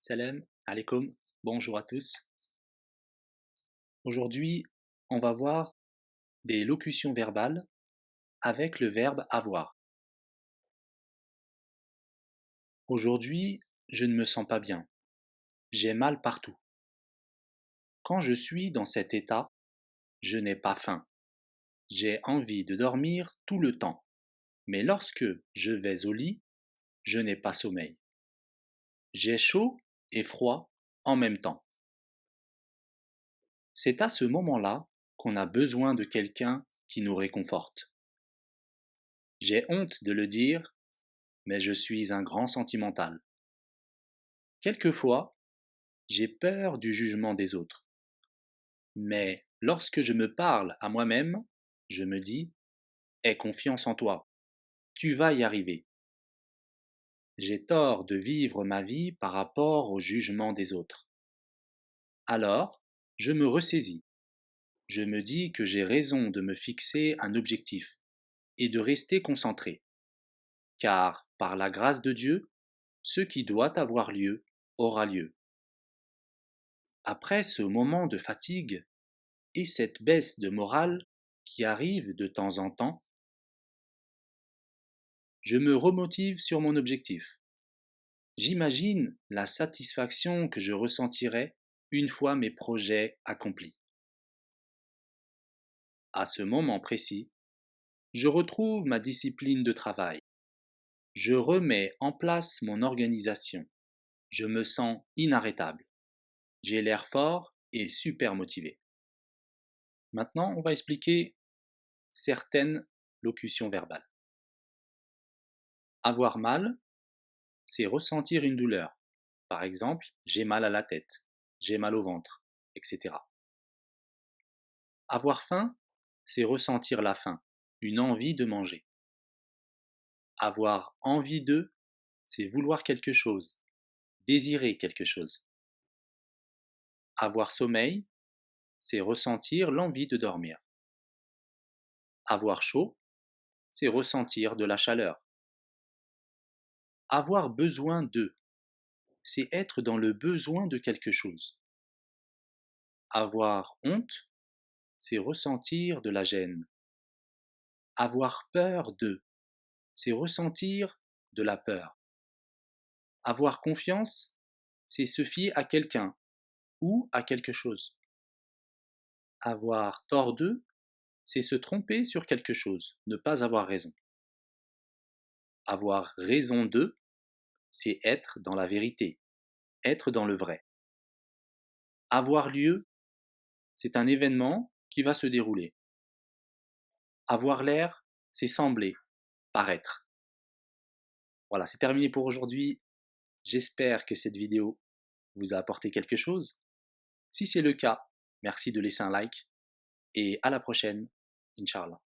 Salam alaikum, bonjour à tous. Aujourd'hui, on va voir des locutions verbales avec le verbe avoir. Aujourd'hui, je ne me sens pas bien. J'ai mal partout. Quand je suis dans cet état, je n'ai pas faim. J'ai envie de dormir tout le temps. Mais lorsque je vais au lit, je n'ai pas sommeil. J'ai chaud et froid en même temps. C'est à ce moment-là qu'on a besoin de quelqu'un qui nous réconforte. J'ai honte de le dire, mais je suis un grand sentimental. Quelquefois, j'ai peur du jugement des autres. Mais lorsque je me parle à moi-même, je me dis, aie confiance en toi, tu vas y arriver. J'ai tort de vivre ma vie par rapport au jugement des autres. Alors, je me ressaisis. Je me dis que j'ai raison de me fixer un objectif et de rester concentré. Car, par la grâce de Dieu, ce qui doit avoir lieu aura lieu. Après ce moment de fatigue et cette baisse de morale qui arrive de temps en temps, je me remotive sur mon objectif. J'imagine la satisfaction que je ressentirai une fois mes projets accomplis. À ce moment précis, je retrouve ma discipline de travail. Je remets en place mon organisation. Je me sens inarrêtable. J'ai l'air fort et super motivé. Maintenant, on va expliquer certaines locutions verbales. Avoir mal, c'est ressentir une douleur. Par exemple, j'ai mal à la tête, j'ai mal au ventre, etc. Avoir faim, c'est ressentir la faim, une envie de manger. Avoir envie de, c'est vouloir quelque chose, désirer quelque chose. Avoir sommeil, c'est ressentir l'envie de dormir. Avoir chaud, c'est ressentir de la chaleur. Avoir besoin de, c'est être dans le besoin de quelque chose. Avoir honte, c'est ressentir de la gêne. Avoir peur de, c'est ressentir de la peur. Avoir confiance, c'est se fier à quelqu'un ou à quelque chose. Avoir tort de, c'est se tromper sur quelque chose, ne pas avoir raison. Avoir raison de, c'est être dans la vérité, être dans le vrai. Avoir lieu, c'est un événement qui va se dérouler. Avoir l'air, c'est sembler, paraître. Voilà, c'est terminé pour aujourd'hui. J'espère que cette vidéo vous a apporté quelque chose. Si c'est le cas, merci de laisser un like et à la prochaine, Inch'Allah.